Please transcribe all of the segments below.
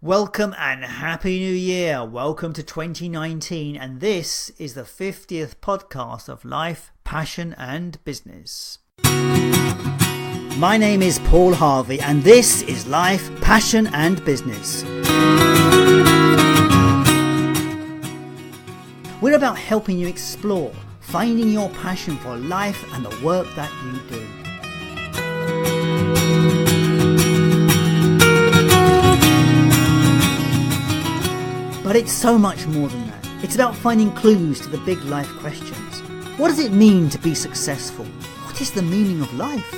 Welcome and Happy New Year. Welcome to 2019, and this is the 50th podcast of Life, Passion and Business. My name is Paul Harvey and this is Life, Passion and Business. We're about helping you explore, finding your passion for life and the work that you do. But it's so much more than that. It's about finding clues to the big life questions. What does it mean to be successful? What is the meaning of life?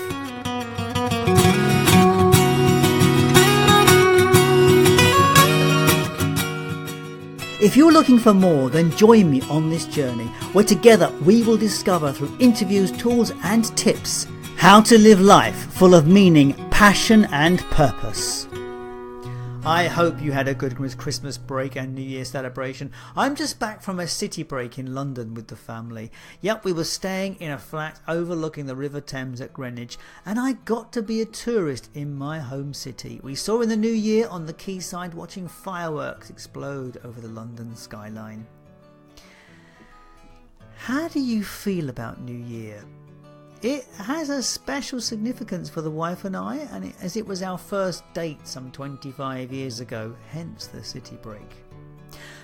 If you're looking for more, then join me on this journey where together we will discover through interviews, tools and tips how to live life full of meaning, passion and purpose. I hope you had a good Christmas break and New Year celebration. I'm just back from a city break in London with the family. Yep, we were staying in a flat overlooking the River Thames at Greenwich, and I got to be a tourist in my home city. We saw in the new year on the quayside watching fireworks explode over the London skyline. How do you feel about New Year? It has a special significance for the wife and I, as it was our first date some 25 years ago, hence the city break.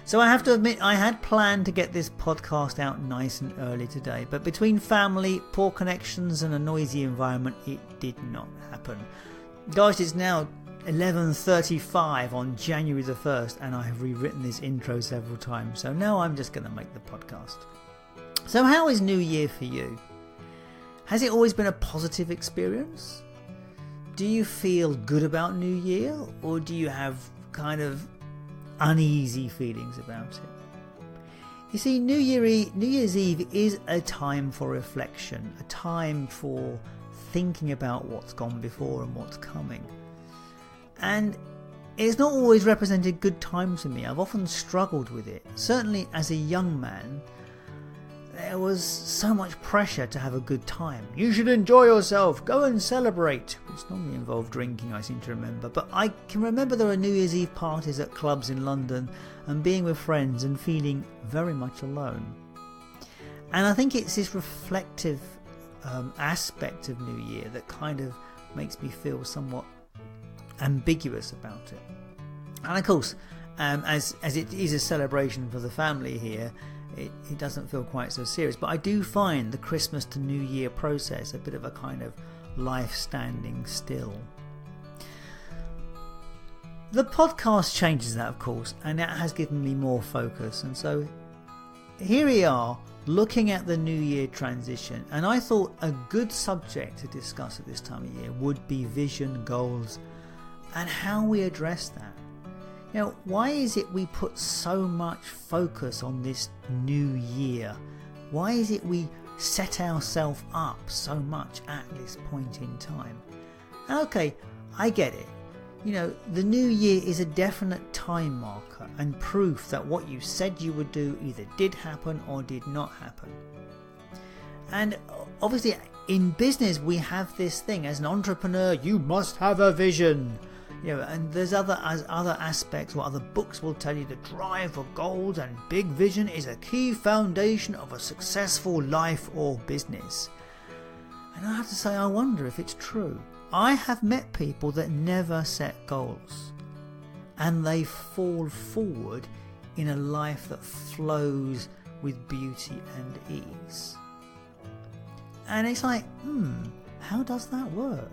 So I have to admit I had planned to get this podcast out nice and early today, but between family, poor connections and a noisy environment, it did not happen. Gosh, it's now 11:35 on January the 1st and I have rewritten this intro several times, so now I'm just going to make the podcast. So how is New Year for you? Has it always been a positive experience? Do you feel good about New Year, or do you have kind of uneasy feelings about it? You see, New Year's Eve is a time for reflection, a time for thinking about what's gone before and what's coming. And it's not always represented good times for me. I've often struggled with it. Certainly as a young man, there was so much pressure to have a good time. You should enjoy yourself, go and celebrate, which normally involved drinking, I seem to remember. But I can remember there were New Year's Eve parties at clubs in London and being with friends and feeling very much alone. And I think it's this reflective aspect of New Year that kind of makes me feel somewhat ambiguous about it. And of course, as it is a celebration for the family here, it doesn't feel quite so serious, but I do find the Christmas to New Year process a bit of a kind of life standing still. The podcast changes that, of course, and that has given me more focus, and so here we are looking at the New Year transition, and I thought a good subject to discuss at this time of year would be vision, goals and how we address that. You know, why is it we put so much focus on this new year? Why is it we set ourselves up so much at this point in time? And okay, I get it. You know, the new year is a definite time marker and proof that what you said you would do either did happen or did not happen. And obviously in business we have this thing, as an entrepreneur you must have a vision. You know, and there's other aspects, what other books will tell you, the drive for goals and big vision is a key foundation of a successful life or business. And I have to say, I wonder if it's true. I have met people that never set goals and they fall forward in a life that flows with beauty and ease. And it's like, how does that work?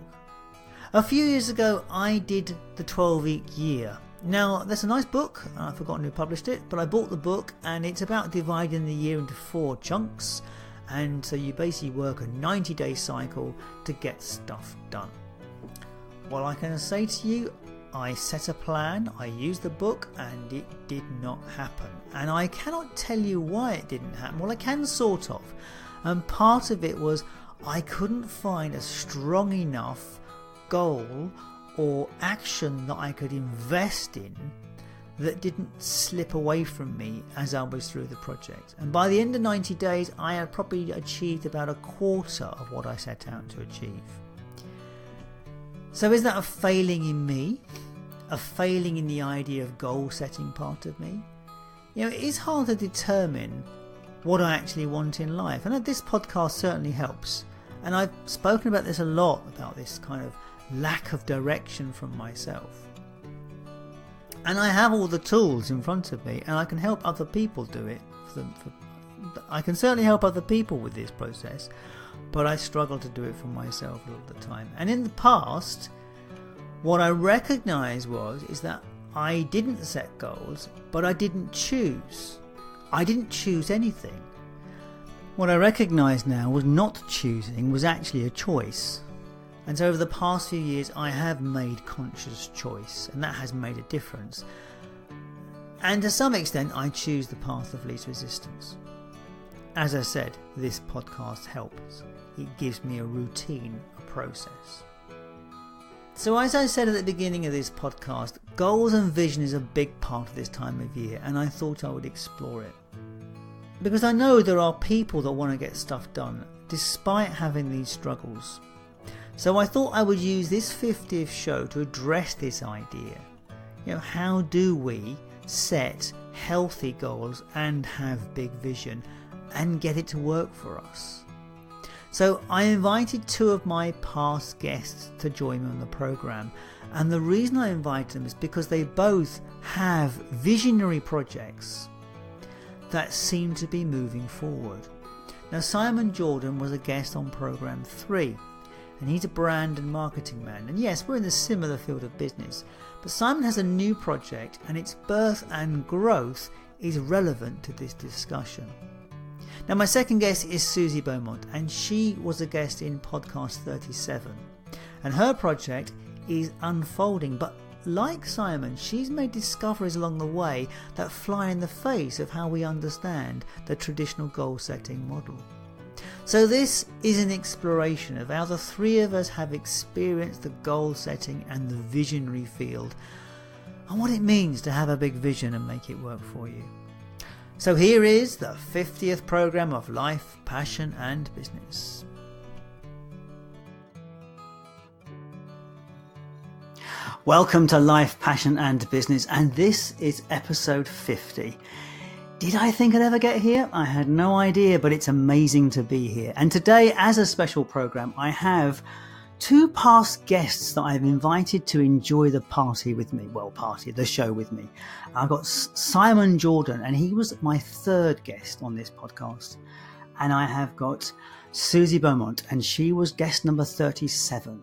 A few years ago I did the 12-week year. Now that's a nice book, I've forgotten who published it, but I bought the book and it's about dividing the year into 4 chunks, and so you basically work a 90-day cycle to get stuff done. Well, I can say to you, I set a plan, I used the book and it did not happen. And I cannot tell you why it didn't happen. Well, I can sort of. And part of it was I couldn't find a strong enough goal or action that I could invest in that didn't slip away from me as I was through the project. And by the end of 90 days I had probably achieved about a quarter of what I set out to achieve. So is that a failing in me? a failing in the idea of goal setting part of me. It is hard to determine what I actually want in life, and this podcast certainly helps. And I've spoken about this a lot, about this kind of lack of direction from myself. And I have all the tools in front of me, and I can help other people do it. I can certainly help other people with this process, but I struggle to do it for myself a lot of the time. And in the past, what I recognised is that I didn't set goals, but I didn't choose. I didn't choose anything. What I recognise now was not choosing was actually a choice. And so over the past few years I have made conscious choice, and that has made a difference. And to some extent I choose the path of least resistance. As I said, this podcast helps. It gives me a routine, a process. So as I said at the beginning of this podcast, goals and vision is a big part of this time of year, and I thought I would explore it. Because I know there are people that want to get stuff done despite having these struggles. So I thought I would use this 50th show to address this idea. How do we set healthy goals and have big vision and get it to work for us? So I invited two of my past guests to join me on the programme, and the reason I invited them is because they both have visionary projects that seem to be moving forward. Now, Simon Jordan was a guest on programme 3, and he's a brand and marketing man, and yes, we're in the similar field of business, but Simon has a new project and its birth and growth is relevant to this discussion. Now, my second guest is Susie Beaumont, and she was a guest in podcast 37, and her project is unfolding, but like Simon, she's made discoveries along the way that fly in the face of how we understand the traditional goal setting model. So this is an exploration of how the three of us have experienced the goal setting and the visionary field, and what it means to have a big vision and make it work for you. So here is the 50th programme of Life, Passion and Business. Welcome to Life, Passion and Business, and this is episode 50. Did I think I'd ever get here? I had no idea, but it's amazing to be here. And today, as a special programme, I have two past guests that I've invited to enjoy the party with me. Well, the show with me. I've got Simon Jordan, and he was my third guest on this podcast. And I have got Susie Beaumont, and she was guest number 37.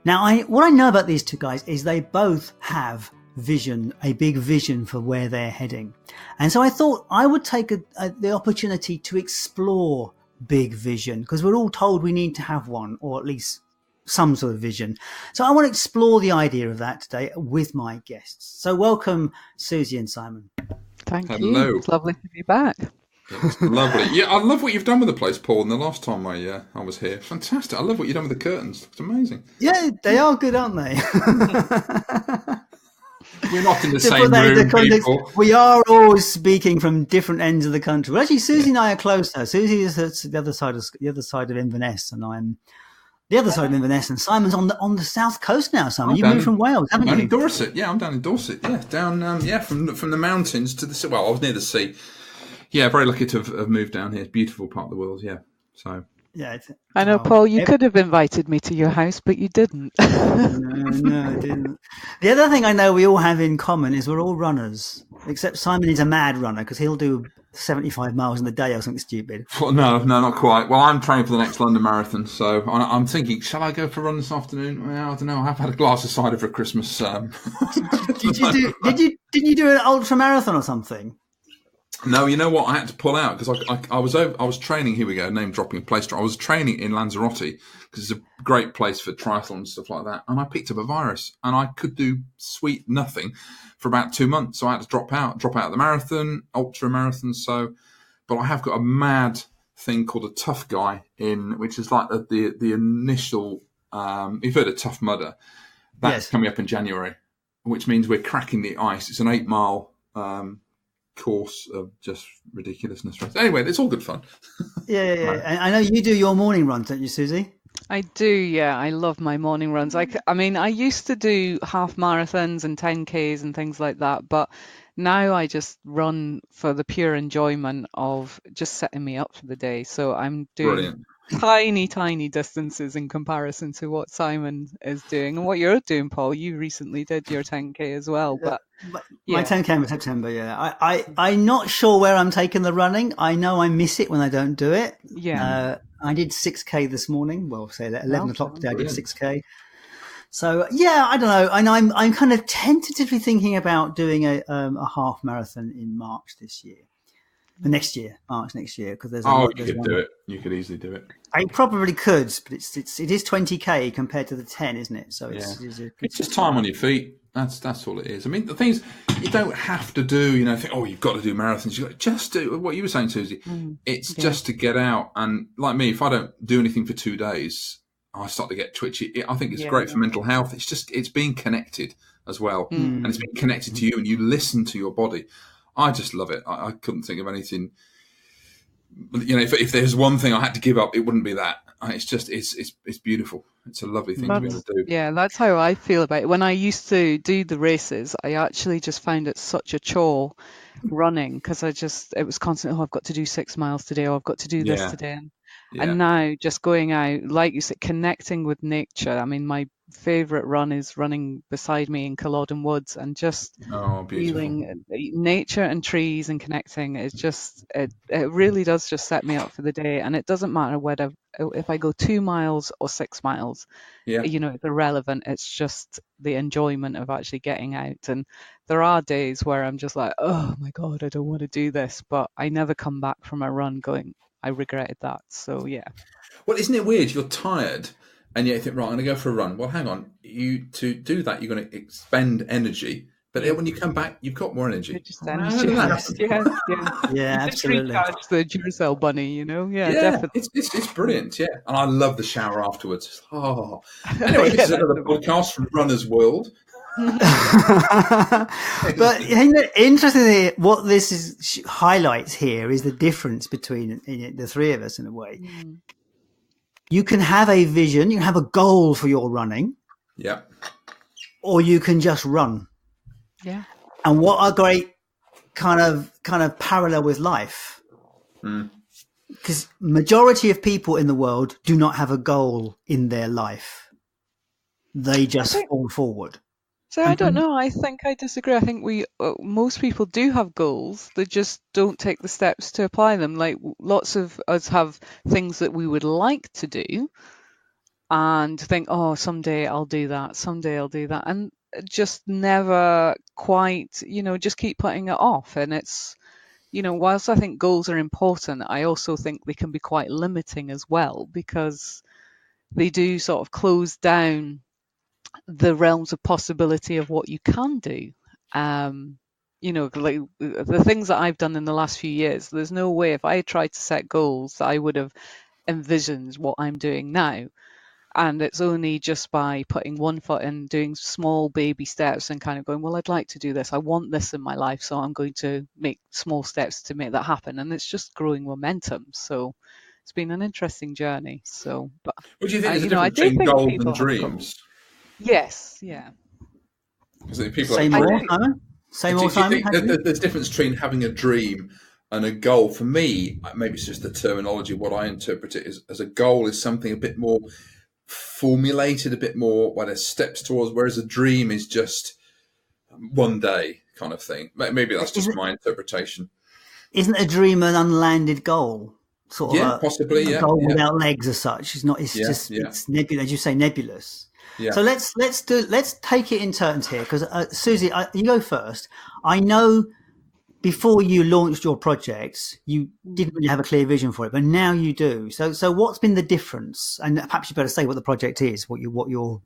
Now, what I know about these two guys is they both have vision, a big vision for where they're heading. And so I thought I would take the opportunity to explore big vision, because we're all told we need to have one, or at least some sort of vision. So I want to explore the idea of that today with my guests. So welcome, Susie and Simon. Thank you. It's lovely to be back. It's lovely. Yeah, I love what you've done with the place, Paul. And the last time I was here, fantastic. I love what you've done with the curtains. It's amazing. Yeah, they are good, aren't they? We're not in the same room, people. We are all speaking from different ends of the country. Well, actually, Susie and I are closer. Susie is the other side of Inverness, and I'm the other side of Inverness. And Simon's on the south coast now. Simon, you moved from Wales, haven't you? I'm in Dorset. Yeah, I'm down in Dorset. Yeah, down from the mountains to the sea. Well, I was near the sea. Yeah, very lucky to have moved down here. It's a beautiful part of the world. Yeah, so. Yeah, I know, Paul, you could have invited me to your house, but you didn't. No, I didn't. The other thing I know we all have in common is we're all runners, except Simon is a mad runner because he'll do 75 miles in a day or something stupid. Well, no, not quite. Well, I'm training for the next London Marathon, so I'm thinking, shall I go for a run this afternoon? Well, I don't know. I've had a glass of cider for Christmas. Did you do an ultra marathon or something? No, you know what? I had to pull out because I was training. Here we go, name dropping place. I was training in Lanzarote because it's a great place for triathlon and stuff like that. And I picked up a virus, and I could do sweet nothing for about 2 months. So I had to drop out of the marathon, ultra marathon. So, but I have got a mad thing called a Tough Guy which is like the initial. You've heard of Tough Mudder. That's coming up in January, which means we're cracking the ice. It's an 8-mile. Course of just ridiculousness. Anyway, it's all good fun. Yeah. And I know you do your morning runs, don't you, Susie? I do, yeah. I love my morning runs. I mean, I used to do half marathons and 10Ks and things like that, but now I just run for the pure enjoyment of just setting me up for the day. So I'm doing Brilliant. tiny, tiny distances in comparison to what Simon is doing and what you're doing, Paul. You recently did your 10K as well, Uh, but my yeah, 10K in September, yeah. I'm not sure where I'm taking the running. I know I miss it when I don't do it. yeah. I did 6K this morning. Well, say at 11 Well o'clock done. today, I did Brilliant. 6K. So yeah, I don't know. And I'm kind of tentatively thinking about doing a half marathon in March this year. Next year, March next year, because Oh, you there's could do one. it. You could easily do it. I probably could, but it is 20K compared to the 10, isn't it? So Yeah. it's It's just time on your feet. That's all it is. I mean, the things you don't have to do, think, oh, you've got to do marathons. You got just do what you were saying, Susie. Mm, It's yeah. just to get out. And like me, if I don't do anything for 2 days, I start to get twitchy. I think it's Yeah. great for mental health. It's being connected as well, Mm. and it's being connected to you, and you listen to your body. I just love it. I couldn't think of anything. If there's one thing I had to give up, it wouldn't be that. It's beautiful. It's a lovely thing to be able to do. That's how I feel about it. When I used to do the races, I actually just found it such a chore running because it was constant, oh, I've got to do 6 miles today, or I've got to do this Yeah, today. yeah. And now just going out, like you said, connecting with nature. I mean, my favorite run is running beside me in Culloden Woods and just Oh, beautiful. feeling nature and trees and connecting is just it really does just set me up for the day. And it doesn't matter whether if I go 2 miles or 6 miles, Yeah. it's irrelevant. It's just the enjoyment of actually getting out. And there are days where I'm just like, oh my God, I don't want to do this, but I never come back from a run going, I regretted that. So yeah. Well, isn't it weird? You're tired, and yet you think, right, I'm going to go for a run. Well, hang on. To do that, you're going to expend energy, but then Yeah. when you come back, you've got more You're energy. just How did that energized. happen? Yes, yeah. Yeah, You just absolutely. recharge the Duracell bunny, Yeah, Yeah, definitely. it's brilliant. Yeah, and I love the shower afterwards. Oh, anyway, this Yeah, is that's another the best. podcast from Runner's World. But interestingly, what this highlights here is the difference between the three of us in a way. Mm, You can have a vision, you can have a goal for your running, Yeah, or you can just run. yeah. And what a great kind of parallel with life. Because majority of people in the world do not have a goal in their life. They I just think fall forward. so. I don't know. I think I disagree. I think most people do have goals. They just don't take the steps to apply them. Like lots of us have things that we would like to do and think, oh, someday I'll do that. Someday I'll do that. And just never quite, just keep putting it off. And whilst I think goals are important, I also think they can be quite limiting as well because they do sort of close down the realms of possibility of what you can do. Like the things that I've done in the last few years, there's no way if I tried to set goals that I would have envisioned what I'm doing now. And it's only just by putting one foot in, doing small baby steps and kind of going, well, I'd like to do this. I want this in my life. So I'm going to make small steps to make that happen. And it's just growing momentum. So it's been an interesting journey. So, but what do you think I, there's a I difference do between think goals and people have goals. dreams? Yes. Yeah. Because people Say have I more, dreams. think, Simon. Say Do more, you Simon. think there's a difference between having a dream and a goal? For me, maybe it's just the terminology. What I interpret it as a goal is something a bit more formulated, a bit more what there's steps towards, whereas a dream is just one day kind of thing. Maybe that's just Isn't my interpretation. isn't a dream an unlanded goal? Sort of Yeah, possibly. a Yeah, goal yeah, without legs as such. It's not. It's yeah, just. yeah, It's nebulous, as you say, nebulous. yeah. So let's take it in turns here because Susie, you go first. I know before you launched your projects, you didn't really have a clear vision for it, but now you do. So what's been the difference? And perhaps you better say what the project is, what your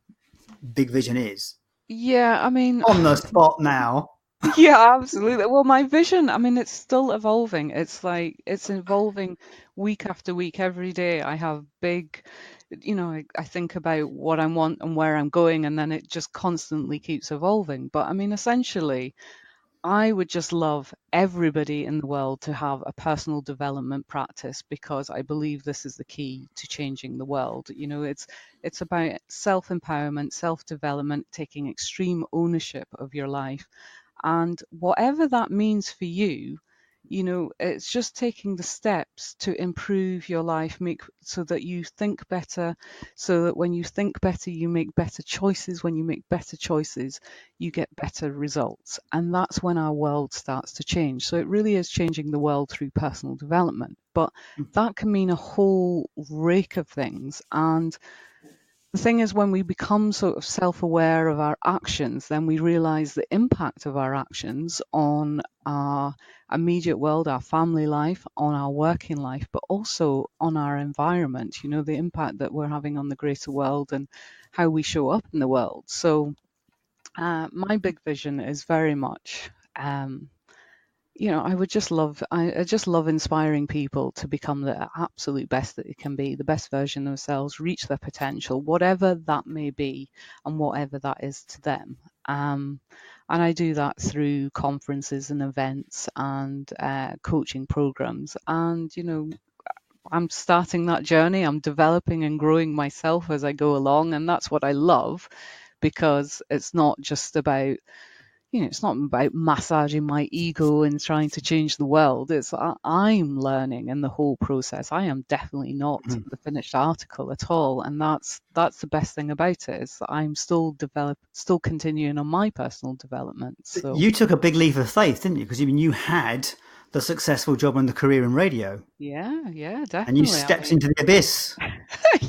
big vision is. yeah, I mean, On the spot now. yeah, absolutely. Well, my vision, I mean, it's still evolving. It's like it's evolving week after week. Every day I have big, I think about what I want and where I'm going, and then it just constantly keeps evolving. But I mean, essentially, I would just love everybody in the world to have a personal development practice, because I believe this is the key to changing the world. It's about self-empowerment, self-development, taking extreme ownership of your life. And whatever that means for you, it's just taking the steps to improve your life, make so that you think better, so that when you think better, you make better choices. When you make better choices, you get better results. And that's when our world starts to change. So it really is changing the world through personal development. But that can mean a whole rake of things. And the thing is, when we become sort of self-aware of our actions, then we realize the impact of our actions on our immediate world, our family life, on our working life, but also on our environment, the impact that we're having on the greater world and how we show up in the world. So my big vision is very much I just love inspiring people to become the absolute best that they can be, the best version of themselves, reach their potential, whatever that may be and whatever that is to them. And I do that through conferences and events and coaching programs. And, I'm starting that journey. I'm developing and growing myself as I go along. And that's what I love, because it's not just about it's not about massaging my ego and trying to change the world. I'm learning in the whole process. I am definitely not the finished article at all, and that's the best thing about it, is that I'm still continuing on my personal development. So You took a big leap of faith, didn't you? Because you had the successful job and the career in radio. Yeah, definitely. And you stepped into the abyss.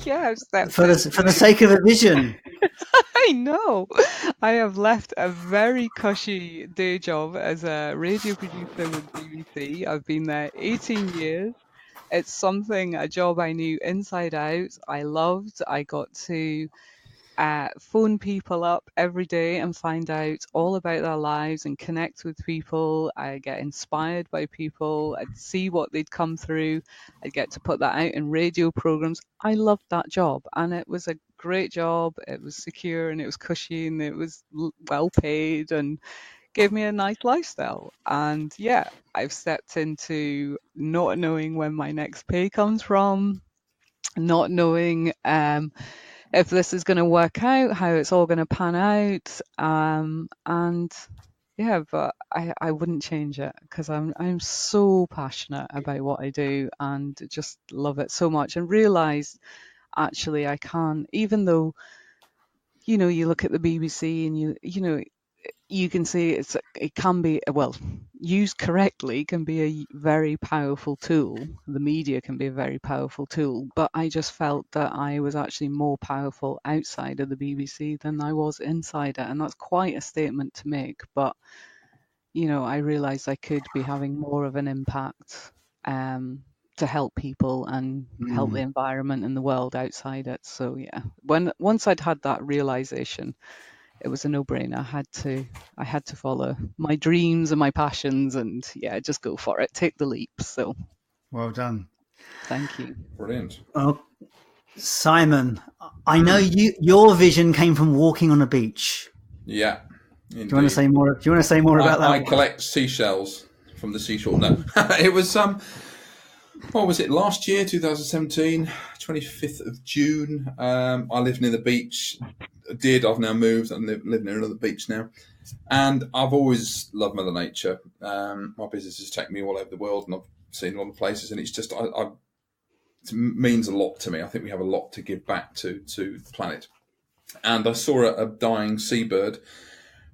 Yeah, I've stepped for the sake of a vision. I know. I have left a very cushy day job as a radio producer with BBC. I've been there 18 years. It's a job I knew inside out. I loved. I got to phone people up every day and find out all about their lives and connect with people. I get inspired by people. I'd see what they'd come through. I'd get to put that out in radio programs. I loved that job, and it was a great job. It was secure and it was cushy and it was well paid and gave me a nice lifestyle. And yeah, I've stepped into not knowing when my next pay comes from, not knowing if this is going to work out, how it's all going to pan out. And yeah, but I wouldn't change it, because I'm so passionate about what I do and just love it so much, and realize actually I can't, even though, you look at the BBC and you can see it can be, well, used correctly, can be a very powerful tool. The media can be a very powerful tool, but I just felt that I was actually more powerful outside of the BBC than I was inside it, and that's quite a statement to make. But I realized I could be having more of an impact to help people and help the environment and the world outside it. So yeah, once I'd had that realization, it was a no-brainer. I had to follow my dreams and my passions, and yeah, just go for it. Take the leap. So well done. Thank you. Brilliant. Well, Simon, I know your vision came from walking on a beach. Yeah. Indeed. Do you want to say more? Do you want to say more about that? I collect seashells from the seashore. No, it was what was it? Last year, 2017, 25th of June. I lived near the beach. I've now moved and live near another beach now. And I've always loved Mother Nature. My business has taken me all over the world, and I've seen a lot of places. And it's just, it means a lot to me. I think we have a lot to give back to the planet. And I saw a dying seabird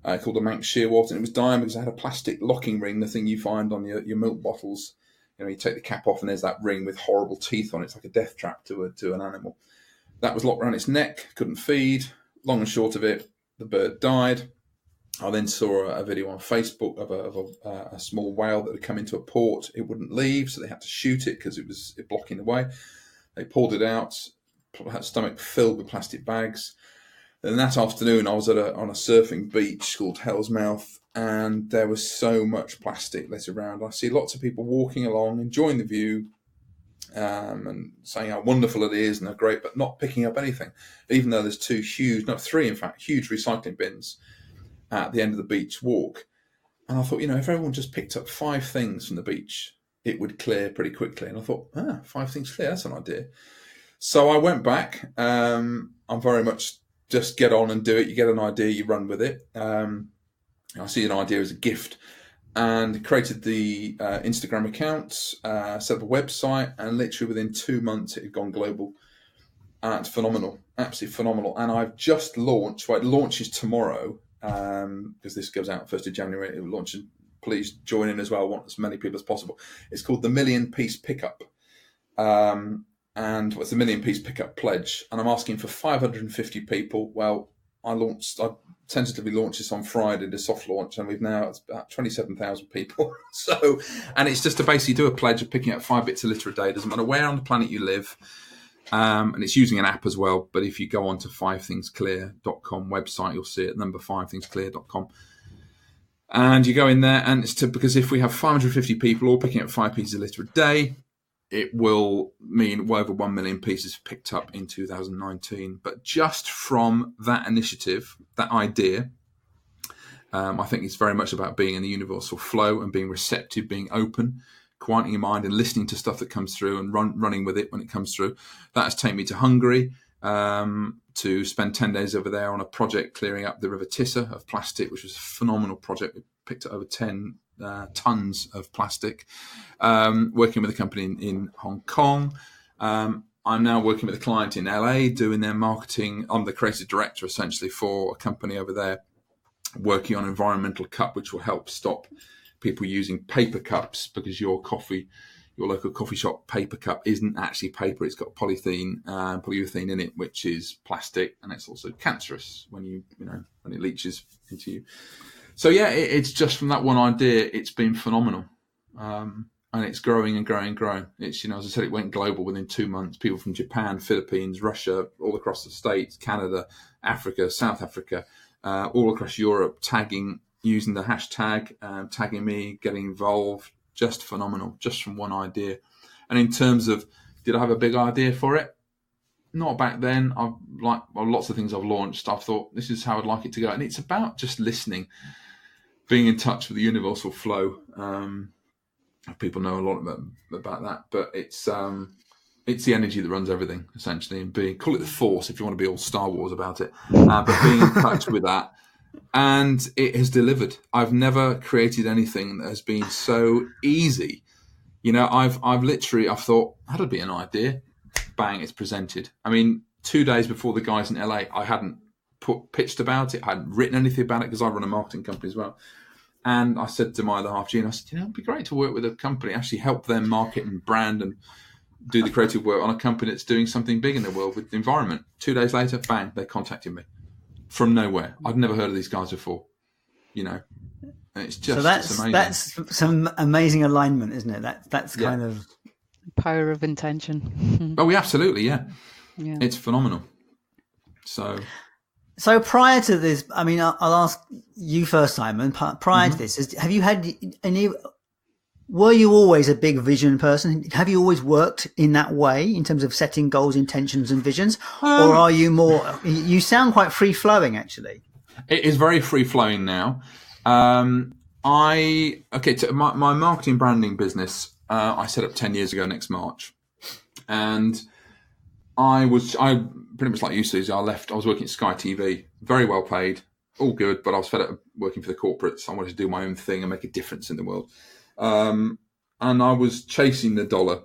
called a Manx shearwort, and it was dying because it had a plastic locking ring, the thing you find on your milk bottles. You take the cap off and there's that ring with horrible teeth on it. It's like a death trap to an animal. That was locked around its neck, couldn't feed. Long and short of it, the bird died. I then saw a video on Facebook of a small whale that had come into a port. It wouldn't leave, so they had to shoot it because it was blocking the way. They pulled it out, had stomach filled with plastic bags. Then that afternoon, I was on a surfing beach called Hell's Mouth, and there was so much plastic lit around. I see lots of people walking along, enjoying the view, and saying how wonderful it is and how great, but not picking up anything, even though there's three, in fact, huge recycling bins at the end of the beach walk. And I thought, if everyone just picked up 5 things from the beach, it would clear pretty quickly. And I thought, 5 things clear, that's an idea. So I went back. I'm very much just get on and do it. You get an idea, you run with it. I see an idea as a gift, and created the Instagram account, set up a website, and literally within 2 months it had gone global. It's phenomenal, absolutely phenomenal. And I've just launched. Well, it launches tomorrow because this goes out 1st of January. It will launch. Please join in as well. I want as many people as possible. It's called the Million Piece Pickup. And what's the Million Piece Pickup Pledge? And I'm asking for 550 people. Well, I tentatively launched this on Friday, the soft launch, and it's about 27,000 people. So, and it's just to basically do a pledge of picking up 5 bits of litter a day. Doesn't matter where on the planet you live. And it's using an app as well. But if you go on to 5thingsclear.com website, you'll see it, number 5thingsclear.com. And you go in there, and because if we have 550 people all picking up 5 pieces of litter a day, it will mean well over 1 million pieces picked up in 2019. But just from that initiative, that idea, I think it's very much about being in the universal flow and being receptive, being open, quieting your mind and listening to stuff that comes through and running with it when it comes through. That has taken me to Hungary to spend 10 days over there on a project clearing up the River Thames of plastic, which was a phenomenal project. We picked up over 10 tons of plastic, working with a company in Hong Kong. I'm now working with a client in LA doing their marketing. I'm the creative director essentially for a company over there working on environmental cup, which will help stop people using paper cups, because your local coffee shop paper cup isn't actually paper. It's got polyurethane in it, which is plastic, and it's also cancerous when when it leaches into you. So yeah, it's just from that one idea, it's been phenomenal, and it's growing and growing and growing. It's as I said, it went global within 2 months. People from Japan, Philippines, Russia, all across the States, Canada, Africa, South Africa, all across Europe, using the hashtag, tagging me, getting involved. Just phenomenal, just from one idea. And in terms of, did I have a big idea for it? Not back then. Lots of things I've launched, I've thought, this is how I'd like it to go. And it's about just listening, being in touch with the universal flow. People know a lot about that, but it's the energy that runs everything, essentially, and call it the force if you want to be all Star Wars about it, but being in touch with that. And it has delivered. I've never created anything that has been so easy. I've thought, that'd be an idea. Bang, it's presented. I mean, 2 days before the guys in LA, I hadn't pitched about it. I hadn't written anything about it because I run a marketing company as well. And I said to my other half, Gene, I said, it'd be great to work with a company, actually help them market and brand and do the creative work on a company that's doing something big in the world with the environment. 2 days later, bang, they contacted me. From nowhere. I'd never heard of these guys before, and it's just it's amazing. That's some amazing alignment, isn't it? That's kind of power of intention. Oh, yeah, absolutely, yeah. It's phenomenal. So prior to this, I mean, I'll ask you first, Simon. Prior to this, have you had any? Were you always a big vision person? Have you always worked in that way in terms of setting goals, intentions and visions? Or are you more, you sound quite free flowing actually. It is very free flowing now. My marketing branding business, I set up 10 years ago next March. And I pretty much like you, Susie, I was working at Sky TV, very well paid, all good, but I was fed up working for the corporates. I wanted to do my own thing and make a difference in the world. And I was chasing the dollar,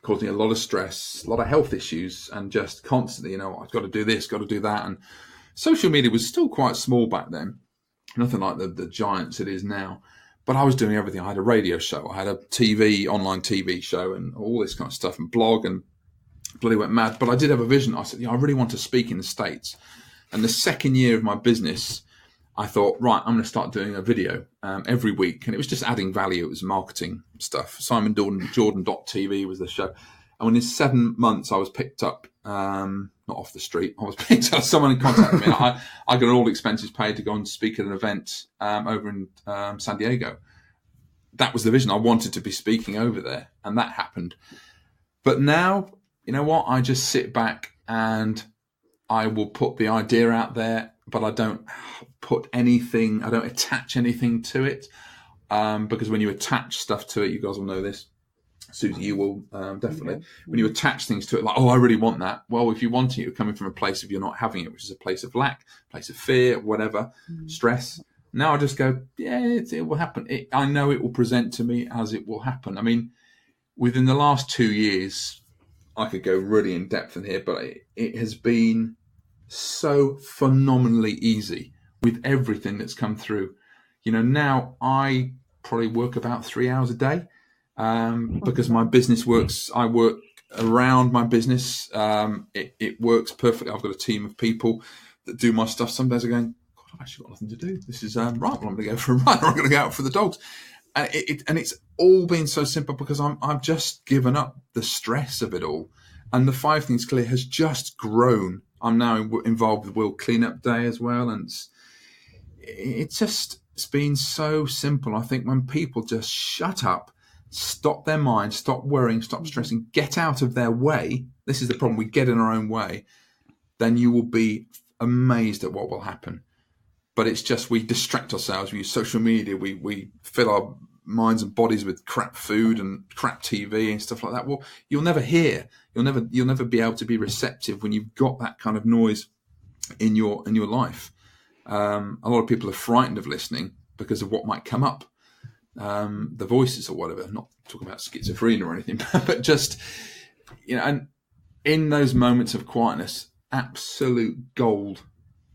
causing a lot of stress, a lot of health issues, and just constantly, I've got to do this, got to do that. And social media was still quite small back then, nothing like the giants it is now. But I was doing everything. I had a radio show, I had a online TV show, and all this kind of stuff, and blog, and bloody went mad. But I did have a vision. I said, I really want to speak in the States. And the second year of my business, I thought, right, I'm going to start doing a video every week. And it was just adding value. It was marketing stuff. Jordan.tv was the show. And within 7 months, I was picked up, not off the street. I was picked up. Someone contacted me. I got all expenses paid to go and speak at an event over in San Diego. That was the vision. I wanted to be speaking over there. And that happened. But now, you know what? I just sit back and I will put the idea out there. but I don't attach anything to it, because when you attach stuff to it, you guys will know this, Susie, you will definitely. Okay. When you attach things to it, like, oh, I really want that. Well, if you want it, you're coming from a place of you're not having it, which is a place of lack, place of fear, whatever, stress. Now I just go, yeah, it will happen. I know it will present to me as it will happen. I mean, within the last 2 years, I could go really in depth in here, but it has been so phenomenally easy with everything that's come through. Now I probably work about 3 hours a day. Because my business works, I work around my business. It works perfectly. I've got a team of people that do my stuff. Some days I'm going, God, I've actually got nothing to do. This is right. Well, I'm going to go for a run, or I'm going to go out for the dogs, and it's all been so simple because I've just given up the stress of it all, and the 5 Things Clear has just grown. I'm now involved with World Cleanup Day as well, and it's been so simple. I think when people just shut up, stop their mind, stop worrying, stop stressing, get out of their way. This is the problem. We get in our own way. Then you will be amazed at what will happen. But it's just, we distract ourselves. We use social media. We fill our minds and bodies with crap food and crap TV and stuff like that. Well, you'll never hear. You'll never be able to be receptive when you've got that kind of noise in your life. A lot of people are frightened of listening because of what might come up. The voices or whatever, not talking about schizophrenia or anything, but just, and in those moments of quietness, absolute gold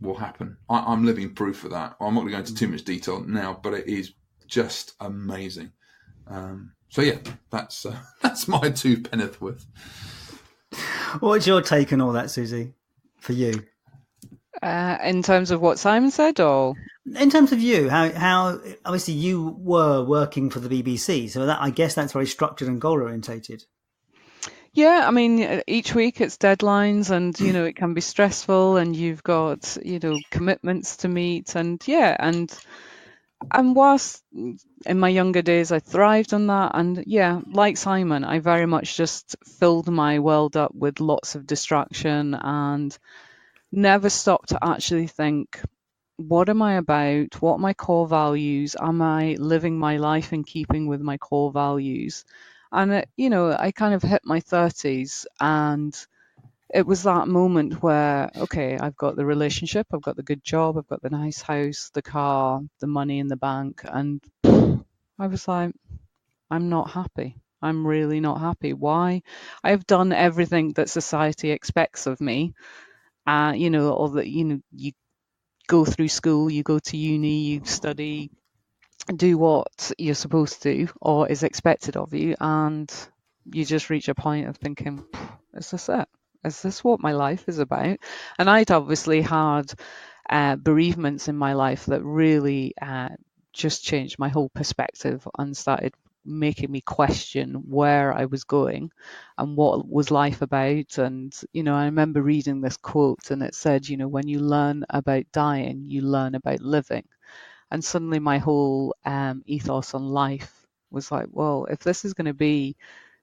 will happen. I'm living proof of that. I'm not going to go into too much detail now, but it is just amazing. So yeah, that's my 2 penneth worth. What's your take on all that, Susie, for you? In terms of what Simon said, or in terms of you, how obviously you were working for the BBC, so that, I guess that's very structured and goal orientated. Yeah, I mean, each week it's deadlines, and it can be stressful, and you've got commitments to meet, and whilst in my younger days I thrived on that, and like Simon, I very much just filled my world up with lots of distraction and never stopped to actually think, what am I about? What are my core values? Am I living my life in keeping with my core values? And I kind of hit my 30s, and it was that moment where, okay, I've got the relationship, I've got the good job, I've got the nice house, the car, the money in the bank, and I was like, I'm not happy. I'm really not happy. Why? I've done everything that society expects of me. Or that, you go through school, you go to uni, you study, do what you're supposed to or is expected of you, and you just reach a point of thinking, is this it? Is this what my life is about? And I'd obviously had bereavements in my life that really just changed my whole perspective and started making me question where I was going and what was life about. And I remember reading this quote, and it said, when you learn about dying, you learn about living. And suddenly my whole ethos on life was like, well, if this is going to be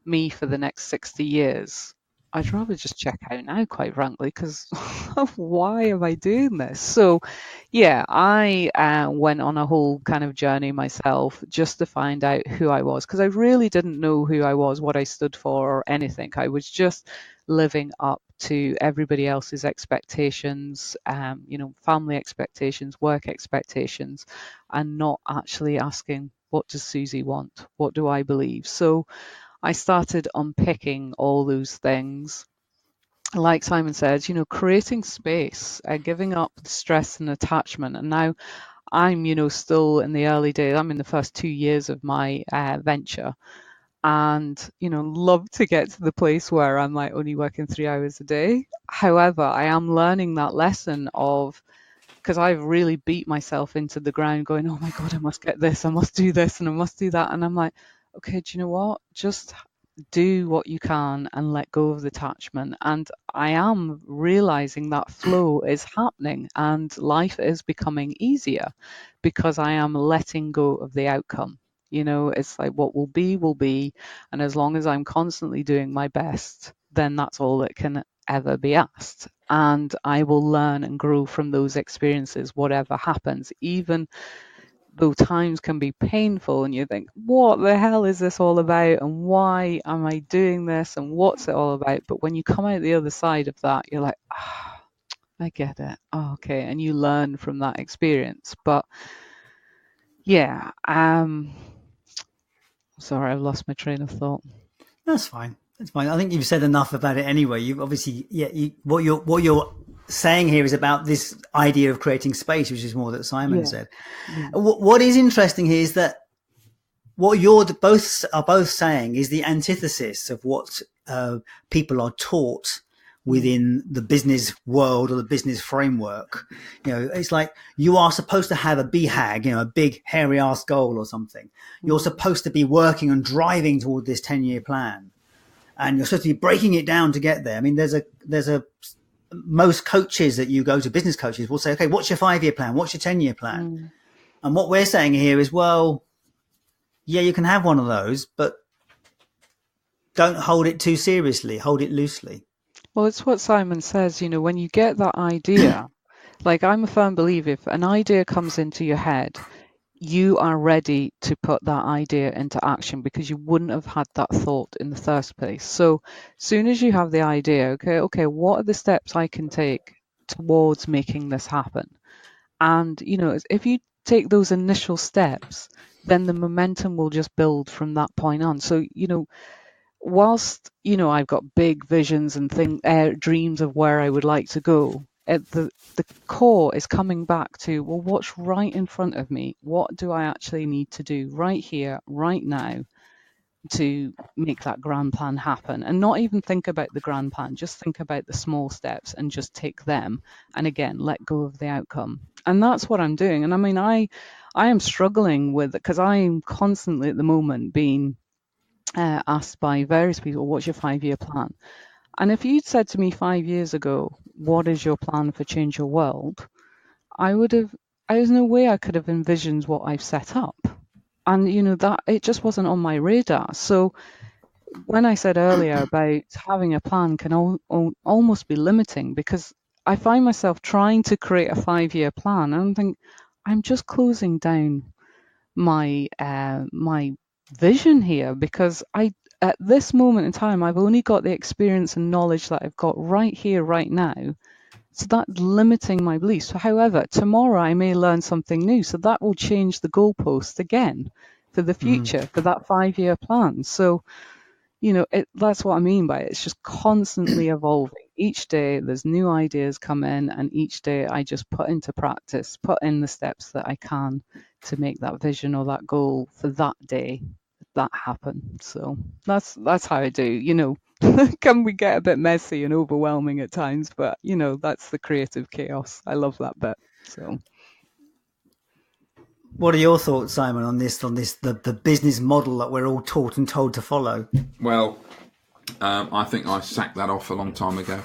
me for the next 60 years, I'd rather just check out now, quite frankly, because why am I doing this? So, I went on a whole kind of journey myself just to find out who I was, because I really didn't know who I was, what I stood for, or anything. I was just living up to everybody else's expectations, family expectations, work expectations, and not actually asking, what does Susie want? What do I believe? So I started unpicking all those things. Like Simon said, creating space, giving up the stress and attachment. And now I'm, still in the early days. I'm in the first 2 years of my venture, and, love to get to the place where I'm like only working 3 hours a day. However, I am learning that lesson of, because I've really beat myself into the ground going, oh my God, I must get this, I must do this, and I must do that. And I'm like, okay, do you know what? Just do what you can and let go of the attachment. And I am realizing that flow is happening and life is becoming easier because I am letting go of the outcome. It's like what will be, will be. And as long as I'm constantly doing my best, then that's all that can ever be asked. and I will learn and grow from those experiences, whatever happens, even though times can be painful and you think, what the hell is this all about? And why am I doing this? And what's it all about? But when you come out the other side of that, you're like, I get it. Oh, okay. And you learn from that experience. But yeah, sorry, I've lost my train of thought. That's fine. That's fine. I think you've said enough about it anyway. You obviously, what you're saying here is about this idea of creating space, which is more that Simon said. What is interesting here is that what you're both saying is the antithesis of what people are taught within the business world or the business framework. It's like you are supposed to have a BHAG, a big hairy ass goal or something. You're supposed to be working and driving toward this 10-year plan, and you're supposed to be breaking it down to get there. I mean, most coaches that you go to, business coaches, will say, okay, what's your 5-year plan? What's your 10-year plan? And what we're saying here is, well, yeah, you can have one of those, but don't hold it too seriously. Hold it loosely. Well, it's what Simon says, when you get that idea, like I'm a firm believer, if an idea comes into your head, you are ready to put that idea into action because you wouldn't have had that thought in the first place. So soon as you have the idea, okay, what are the steps I can take towards making this happen? And, if you take those initial steps, then the momentum will just build from that point on. So, whilst I've got big visions and dreams of where I would like to go, at the core is coming back to, well, what's right in front of me? What do I actually need to do right here, right now, to make that grand plan happen? And not even think about the grand plan, just think about the small steps and just take them, and again, let go of the outcome. And that's what I'm doing. And I mean, I am struggling with it because I'm constantly at the moment being asked by various people, what's your 5-year plan? And if you'd said to me 5 years ago, what is your plan for Change Your World? There's no way I could have envisioned what I've set up. And, that it just wasn't on my radar. So when I said earlier about having a plan can almost be limiting, because I find myself trying to create a 5-year plan and I think I'm just closing down my vision here, because at this moment in time I've only got the experience and knowledge that I've got right here, right now. So that's limiting my beliefs. However, tomorrow I may learn something new, so that will change the goalpost again for the future, for that 5-year plan. So that's what I mean by it. It's just constantly evolving. Each day there's new ideas come in, and each day I just put into practice, put in the steps that I can to make that vision or that goal for that day that happen. So that's how I do. Can we get a bit messy and overwhelming at times, but that's the creative chaos. I love that bit. So what are your thoughts, Simon, on the business model that we're all taught and told to follow? Well, I think I sacked that off a long time ago.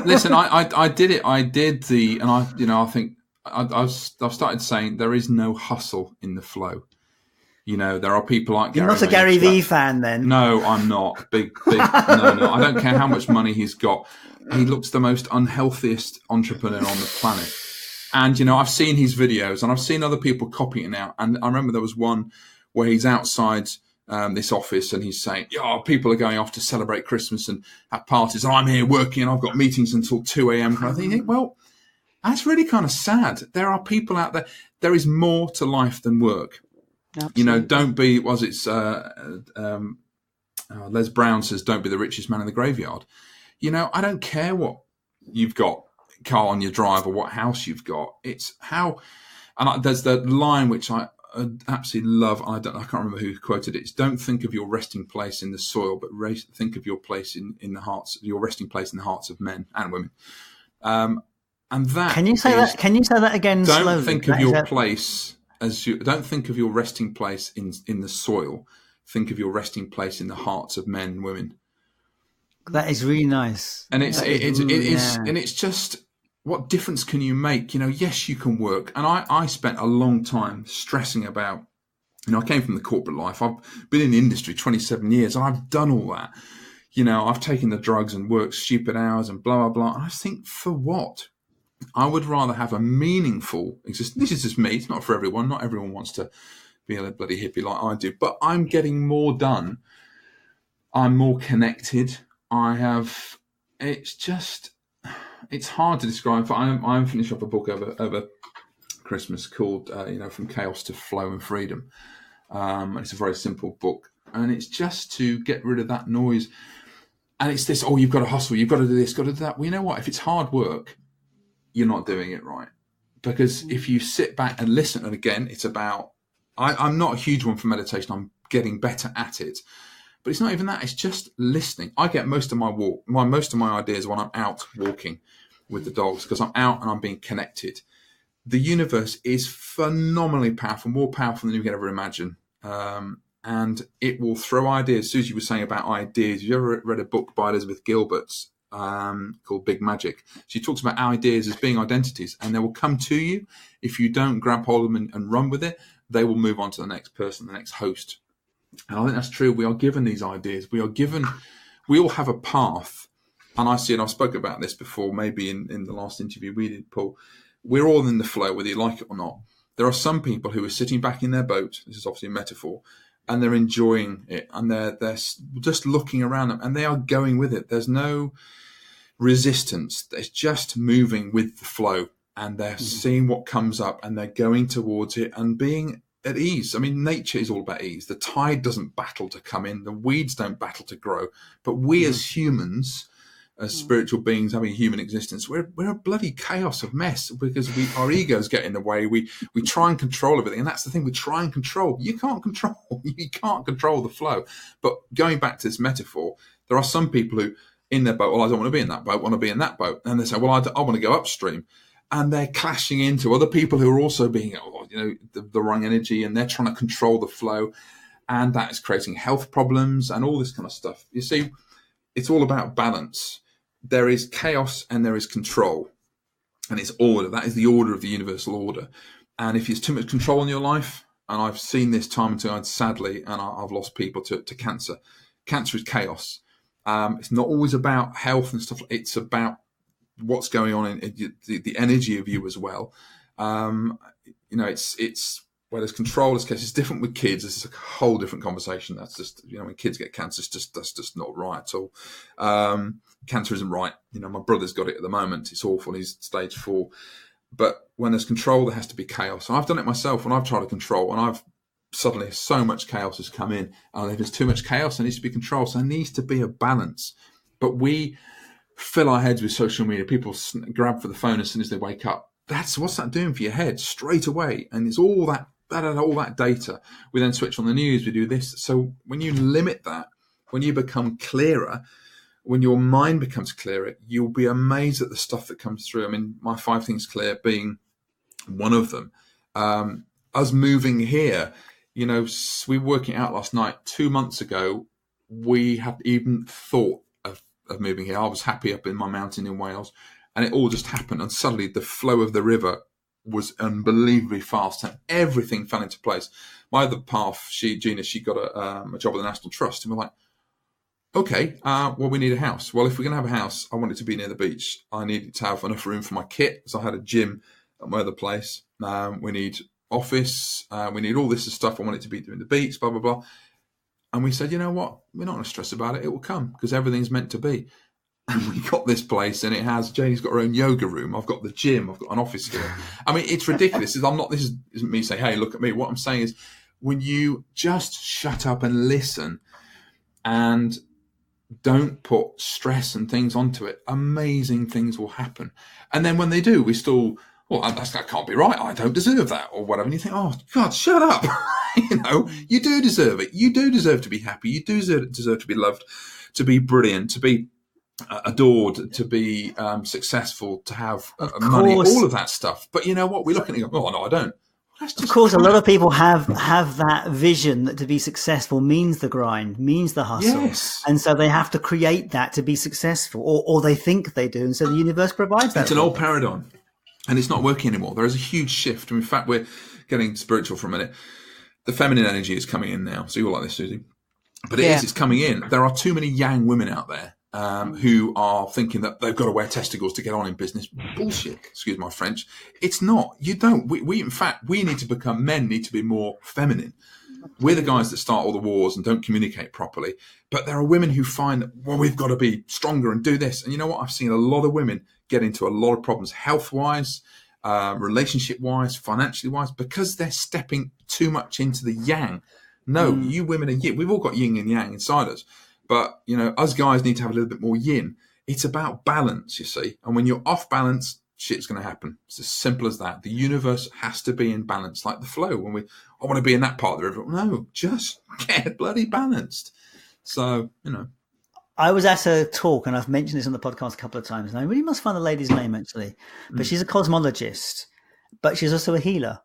Listen, I did it. I did I think I've started saying there is no hustle in the flow. There are people like You're Gary. not a Gary Vee fan, then? No, I'm not. Big. No. I don't care how much money he's got. He looks the most unhealthiest entrepreneur on the planet. And, I've seen his videos and I've seen other people copying it out. And I remember there was one where he's outside this office and he's saying, people are going off to celebrate Christmas and have parties. And I'm here working and I've got meetings until 2 a.m. kind of thing. You think, well, that's really kind of sad. There are people out there. There is more to life than work. Absolutely. Don't be, Les Brown says, don't be the richest man in the graveyard. I don't care what you've got, car on your drive, or what house you've got. It's how, and there's the line which I absolutely love. I can't remember who quoted it. It's, don't think of your resting place in the soil, but think of your place in the hearts, your resting place in the hearts of men and women. And that can you say that? Can you say that again? Don't slowly? think of your place. Don't think of your resting place in the soil. Think of your resting place in the hearts of men and women. That is really nice. And it's just, what difference can you make? Yes, you can work. And I spent a long time stressing about, I came from the corporate life. I've been in the industry 27 years and I've done all that. I've taken the drugs and worked stupid hours and blah, blah, blah. And I think, for what? I would rather have a meaningful existence. This is just me. It's not for everyone. Not everyone wants to be a bloody hippie like I do. But I'm getting more done. I'm more connected. It's hard to describe. But I'm finishing up a book over Christmas called, From Chaos to Flow and Freedom. It's a very simple book. And it's just to get rid of that noise. And it's this, you've got to hustle. You've got to do this, got to do that. Well, you know what? If it's hard work, you're not doing it right. Because if you sit back and listen, and again, it's about, I'm not a huge one for meditation. I'm getting better at it. But it's not even that. It's just listening. I get most of my ideas when I'm out walking with the dogs, because I'm out and I'm being connected. The universe is phenomenally powerful, more powerful than you can ever imagine. And it will throw ideas. Susie was saying about ideas. Have you ever read a book by Elizabeth Gilbert's called Big Magic? She talks about ideas as being identities, and they will come to you. If you don't grab hold of them and run with it, they will move on to the next person, the next host. And I think that's true. We are given these ideas. We all have a path. And I see it, I've spoken about this before, maybe in the last interview we did, Paul. We're all in the flow, whether you like it or not. There are some people who are sitting back in their boat. This is obviously a metaphor. And they're enjoying it, and they're just looking around them, and they are going with it. There's no resistance. It's just moving with the flow, and they're seeing what comes up, and they're going towards it and being at ease. I mean, nature is all about ease. The tide doesn't battle to come in. The weeds don't battle to grow. But we as humans, as spiritual beings having a human existence, we're a bloody chaos of mess, because our egos get in the way. We try and control everything, and that's the thing. We try and control. You can't control the flow. But going back to this metaphor, there are some people who in their boat, I don't want to be in that boat, I want to be in that boat, and they say, I want to go upstream, and they're clashing into other people who are also being the wrong energy, and they're trying to control the flow, and that is creating health problems and all this kind of stuff. You see, it's all about balance. There is chaos and there is control, and it's order. That is the order of the universal order. And if there's too much control in your life, and I've seen this time and time, sadly, and I've lost people to cancer. Cancer is chaos. It's not always about health and stuff. It's about what's going on in the energy of you as well. It's where there's control. It's different with kids. This is a whole different conversation. That's just, when kids get cancer, that's just not right at all. Cancer isn't right. My brother's got it at the moment. It's awful. He's stage 4. But when there's control, there has to be chaos. And I've done it myself when I've tried to control, and I've suddenly so much chaos has come in. And if there's too much chaos, there needs to be control. So there needs to be a balance. But we fill our heads with social media. People grab for the phone as soon as they wake up. What's that doing for your head straight away? And it's all that data. We then switch on the news. We do this. So when you limit that, when you become clearer, when your mind becomes clearer, you'll be amazed at the stuff that comes through. I mean, my 5 things clear being one of them. Us moving here, we were working out last night. 2 months ago, we hadn't even thought of moving here. I was happy up in my mountain in Wales, and it all just happened. And suddenly the flow of the river was unbelievably fast, and everything fell into place. My other half, Gina, she got a job at the National Trust, and we're like, okay, we need a house. Well, if we're going to have a house, I want it to be near the beach. I need to have enough room for my kit. So I had a gym at my other place. We need office. We need all this stuff. I want it to be near the beach, blah, blah, blah. And we said, you know what? We're not going to stress about it. It will come, because everything's meant to be. And we got this place, and Janie's got her own yoga room. I've got the gym. I've got an office here. I mean, it's ridiculous. This isn't me saying, hey, look at me. What I'm saying is, when you just shut up and listen and don't put stress and things onto it, amazing things will happen. And then when they do, we still, that can't be right. I don't deserve that, or whatever. And you think, oh, God, shut up. You do deserve it. You do deserve to be happy. You do deserve to be loved, to be brilliant, to be adored, to be successful, to have money, all of that stuff. But you know what? We look at it and go, oh, no, I don't. Of course, a lot of people have that vision that to be successful means the grind, means the hustle. Yes. And so they have to create that to be successful, or they think they do. And so the universe provides that. It's an old paradigm, and it's not working anymore. There is a huge shift. In fact, we're getting spiritual for a minute. The feminine energy is coming in now. So you're like this, Susie. But it's coming in. There are too many yang women out there who are thinking that they've got to wear testicles to get on in business. Bullshit. Excuse my French. It's not. You don't. We in fact, we need to become, men need to be more feminine. We're the guys that start all the wars and don't communicate properly. But there are women who find that, well, we've got to be stronger and do this. And you know what? I've seen a lot of women get into a lot of problems, health-wise, relationship-wise, financially-wise, because they're stepping too much into the yang. No, you women are yin. We've all got yin and yang inside us. But, you know, us guys need to have a little bit more yin. It's about balance, you see. And when you're off balance, shit's going to happen. It's as simple as that. The universe has to be in balance, like the flow. When I want to be in that part of the river. No, just get bloody balanced. So, you know. I was at a talk, and I've mentioned this on the podcast a couple of times, and I really must find the lady's name, actually. But she's a cosmologist, but she's also a healer.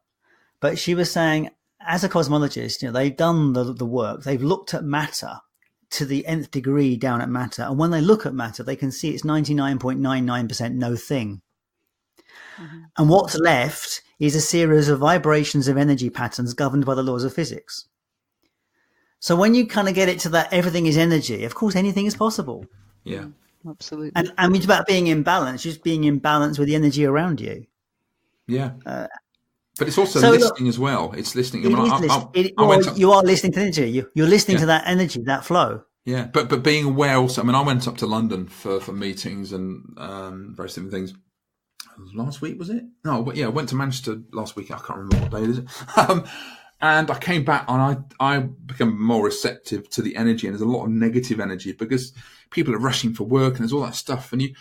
But she was saying, as a cosmologist, you know, they've done the work. They've looked at matter to the nth degree down at matter. And when they look at matter, they can see it's 99.99% no thing. Mm-hmm. And what's left is a series of vibrations of energy patterns governed by the laws of physics. So when you kind of get it to that everything is energy, of course, anything is possible. Yeah, absolutely. And it's about being in balance, just being in balance with the energy around you. Yeah. But it's also listening as well. It's listening. You are listening to energy. You're listening to that energy, that flow. Yeah, but being aware also. I mean, I went up to London for meetings and various different things. Last week, was it? No, but yeah, I went to Manchester last week. I can't remember what day it is. And I came back and I become more receptive to the energy. And there's a lot of negative energy because people are rushing for work and there's all that stuff. And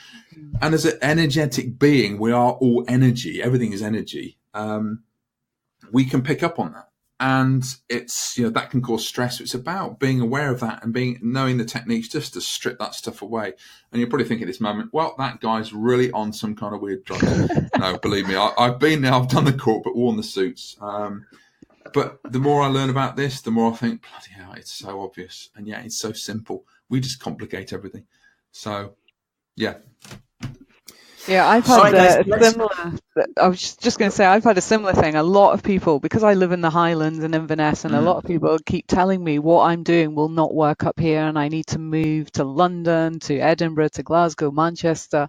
as an energetic being, we are all energy. Everything is energy. We can pick up on that. And it's, you know, that can cause stress. It's about being aware of that and knowing the techniques just to strip that stuff away. And you're probably thinking at this moment, well, that guy's really on some kind of weird drugs. No, believe me, I've been there. I've done the corporate, worn the suits. But the more I learn about this, the more I think, bloody hell, it's so obvious. And yeah, it's so simple. We just complicate everything. So, yeah. Yeah, I've had a similar. I was just going to say, I've had a similar thing. A lot of people, because I live in the Highlands and Inverness, and a lot of people keep telling me what I'm doing will not work up here, and I need to move to London, to Edinburgh, to Glasgow, Manchester.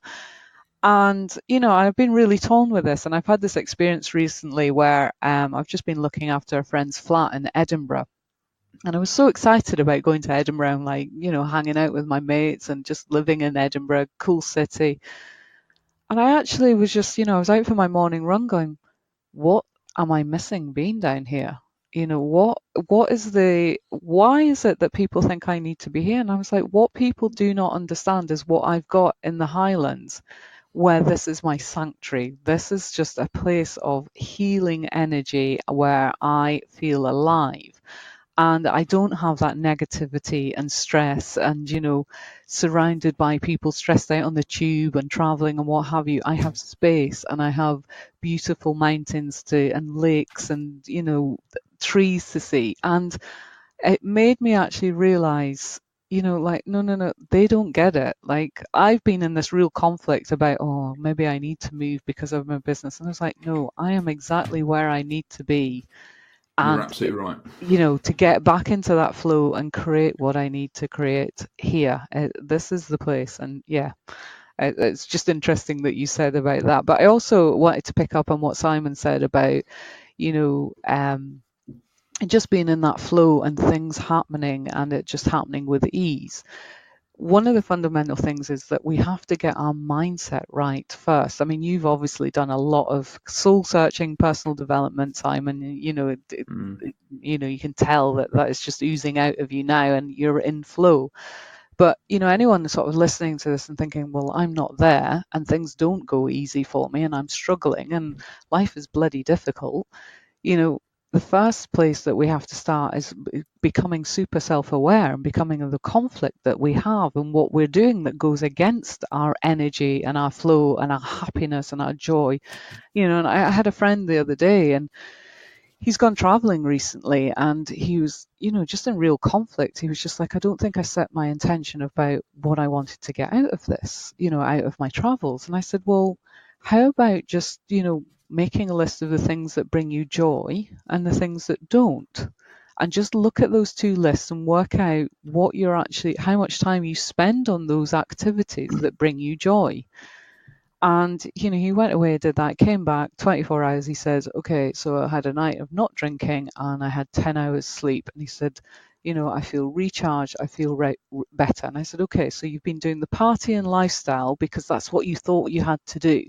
And, you know, I've been really torn with this. And I've had this experience recently where I've just been looking after a friend's flat in Edinburgh. And I was so excited about going to Edinburgh and, like, you know, hanging out with my mates and just living in Edinburgh, cool city. And I actually was just, you know, I was out for my morning run going, what am I missing being down here? You know, why is it that people think I need to be here? And I was like, what people do not understand is what I've got in the Highlands, where this is my sanctuary. This is just a place of healing energy where I feel alive. And I don't have that negativity and stress and, you know, surrounded by people stressed out on the tube and traveling and what have you. I have space and I have beautiful mountains and lakes and, you know, trees to see. And it made me actually realize, you know, like, no, they don't get it. Like, I've been in this real conflict about, oh, maybe I need to move because of my business. And I was like, no, I am exactly where I need to be. You're absolutely right. You know, to get back into that flow and create what I need to create here. This is the place. And yeah, it's just interesting that you said about that. But I also wanted to pick up on what Simon said about, you know, just being in that flow and things happening and it just happening with ease. One of the fundamental things is that we have to get our mindset right first. I mean, you've obviously done a lot of soul searching, personal development, Simon. You know, you know, you can tell that is just oozing out of you now, and you're in flow. But, you know, anyone sort of listening to this and thinking, well, I'm not there, and things don't go easy for me, and I'm struggling, and life is bloody difficult. You know, the first place that we have to start is becoming super self-aware and becoming of the conflict that we have and what we're doing that goes against our energy and our flow and our happiness and our joy. You know, and I had a friend the other day and he's gone traveling recently and he was, you know, just in real conflict. He was just like, I don't think I set my intention about what I wanted to get out of this, you know, out of my travels. And I said, well, how about just, you know, making a list of the things that bring you joy and the things that don't, and just look at those two lists and work out how much time you spend on those activities that bring you joy. And, he went away, did that, came back, 24 hours. He says, okay, so I had a night of not drinking and I had 10 hours sleep. And he said, I feel recharged, I feel better. And I said, okay, so you've been doing the party and lifestyle because that's what you thought you had to do.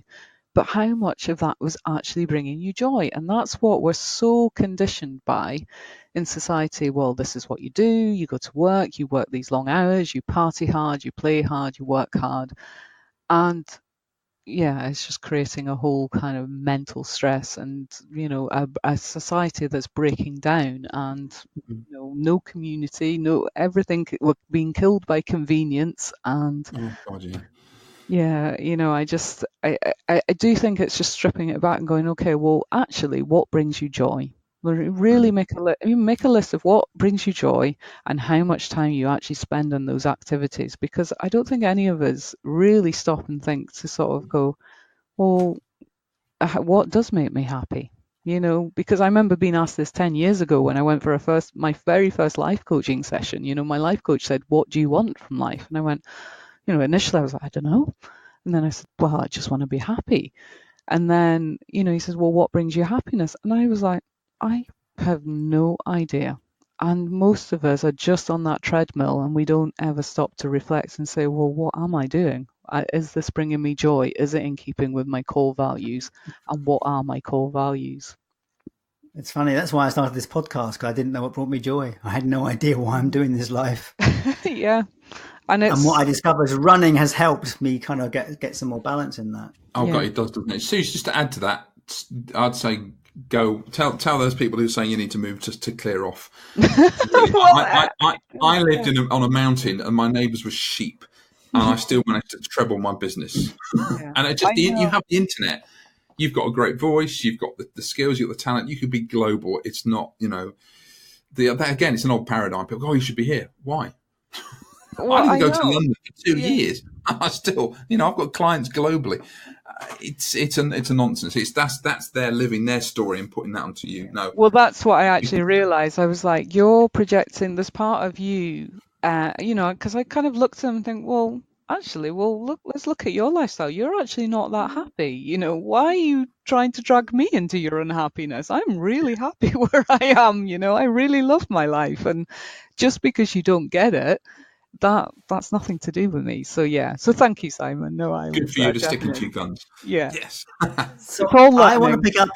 But how much of that was actually bringing you joy? And that's what we're so conditioned by in society. Well, this is what you do. You go to work, you work these long hours, you party hard, you play hard, you work hard. And yeah, it's just creating a whole kind of mental stress and, a society that's breaking down and, no community, no everything. We're being killed by convenience. And Oh, God, yeah. yeah, I do think it's just stripping it back and going, okay, well, actually, what brings you joy? Really make a list of what brings you joy and how much time you actually spend on those activities, because I don't think any of us really stop and think to sort of go, well, what does make me happy? Because I remember being asked this 10 years ago when I went for my very first life coaching session. My life coach said, what do you want from life? And I went, initially I was like, I don't know. And then I said, well, I just want to be happy. And then, he says, well, what brings you happiness? And I was like, I have no idea. And most of us are just on that treadmill and we don't ever stop to reflect and say, well, what am I doing? Is this bringing me joy? Is it in keeping with my core values? And what are my core values? It's funny. That's why I started this podcast, because I didn't know what brought me joy. I had no idea why I'm doing this life. Yeah. And what I discovered is running has helped me kind of get some more balance in that. Oh, God, it does, doesn't it? Suze, just to add to that, I'd say go tell those people who are saying you need to move just to clear off. I lived on a mountain and my neighbours were sheep, and I still managed to treble my business. Yeah. And you have the internet. You've got a great voice. You've got the skills. You've got the talent. You could be global. It's not, again, it's an old paradigm. People go, oh, you should be here. Why? Well, I didn't go to London for 2 years. I still, I've got clients globally. It's a nonsense. That's their living their story and putting that onto you. No. Well, that's what I actually realised. I was like, you're projecting this part of you, because I kind of looked at them and think, well, actually, let's look at your lifestyle. You're actually not that happy. Why are you trying to drag me into your unhappiness? I'm really happy where I am. I really love my life, and just because you don't get it, that's nothing to do with me. So yeah. So thank you, Simon. No, good for you to stick to your guns. Yeah. Yes. So I want to pick up.